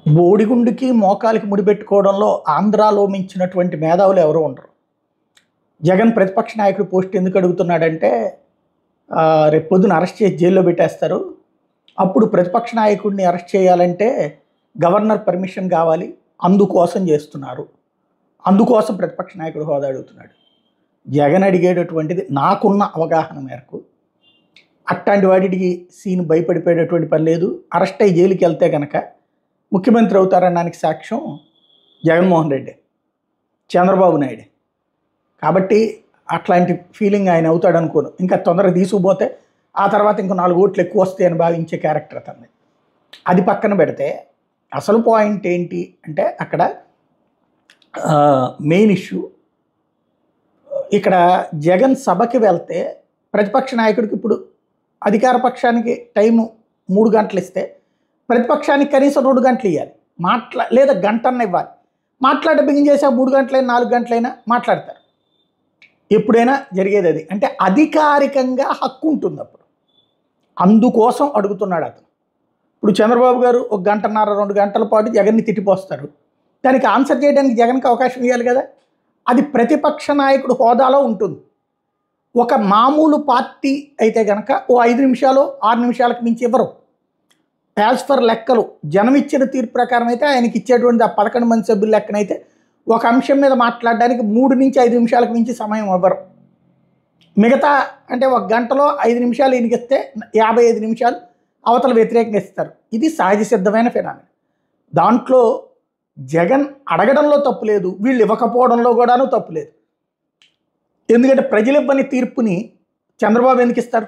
బోడిగుండుకి మోకాలికి ముడిపెట్టుకోవడంలో ఆంధ్రాలో మించినటువంటి మేధావులు ఎవరు ఉండరు. జగన్ ప్రతిపక్ష నాయకుడు పోస్ట్ ఎందుకు అడుగుతున్నాడంటే రేపు పొద్దున అరెస్ట్ చేసి జైల్లో పెట్టేస్తారు. అప్పుడు ప్రతిపక్ష నాయకుడిని అరెస్ట్ చేయాలంటే గవర్నర్ పర్మిషన్ కావాలి, అందుకోసం చేస్తున్నారు. అందుకోసం ప్రతిపక్ష నాయకుడు హోదా అడుగుతున్నాడు. జగన్ అడిగేటటువంటిది నాకున్న అవగాహన మేరకు అట్లాంటి వాటికి సీన్ భయపడిపోయేటటువంటి పని లేదు. అరెస్ట్ అయ్యి జైలుకి వెళ్తే కనుక ముఖ్యమంత్రి అవుతారనడానికి సాక్ష్యం జగన్మోహన్ రెడ్డి, చంద్రబాబు నాయుడు. కాబట్టి అట్లాంటి ఫీలింగ్ ఆయన అవుతాడు అనుకోను. ఇంకా తొందరగా తీసుకుపోతే ఆ తర్వాత ఇంకో 4 ఓట్లు ఎక్కువ వస్తాయి అని భావించే క్యారెక్టర్ అతన్ని. అది పక్కన పెడితే అసలు పాయింట్ ఏంటి అంటే అక్కడ మెయిన్ ఇష్యూ ఇక్కడ జగన్ సభకి వెళ్తే ప్రతిపక్ష నాయకుడికి ఇప్పుడు అధికార పక్షానికి టైము 3 గంటలు ఇస్తే ప్రతిపక్షానికి కనీసం 2 గంటలు ఇవ్వాలి, లేదా గంటన్న ఇవ్వాలి. మాట్లాడ బిగిన్ చేసా 3 గంటలైనా 4 గంటలైనా మాట్లాడతారు. ఎప్పుడైనా జరిగేది అది. అంటే అధికారికంగా హక్కు ఉంటుంది అప్పుడు. అందుకోసం అడుగుతున్నాడు అతను. ఇప్పుడు చంద్రబాబు గారు 1 గంటన్నర 2 గంటల పాటు జగన్ని తిట్టిపోస్తారు. దానికి ఆన్సర్ చేయడానికి జగన్కి అవకాశం ఇవ్వాలి కదా. అది ప్రతిపక్ష నాయకుడు హోదాలో ఉంటుంది. ఒక మామూలు పార్టీ అయితే కనుక 5 నిమిషాలు 6 నిమిషాలకు మించి ఇవ్వరు. యాజ్ ఫర్ లెక్కలు జనం ఇచ్చిన తీర్పు ప్రకారం అయితే ఆయనకి ఇచ్చేటువంటి ఆ 11 మంది సభ్యుల లెక్కనైతే ఒక అంశం మీద మాట్లాడడానికి 3 నుంచి 5 నిమిషాలకు మించి సమయం ఇవ్వరు. మిగతా అంటే 1 గంటలో 5 నిమిషాలు ఈయనకిస్తే 55 నిమిషాలు అవతల వ్యతిరేకంగా ఇస్తారు. ఇది సహజ సిద్ధమైన ఫినామినా. దాంట్లో జగన్ అడగడంలో తప్పు లేదు, వీళ్ళు ఇవ్వకపోవడంలో కూడాను తప్పు లేదు. ఎందుకంటే ప్రజలు ఇవ్వని తీర్పుని చంద్రబాబు ఎందుకు ఇస్తారు?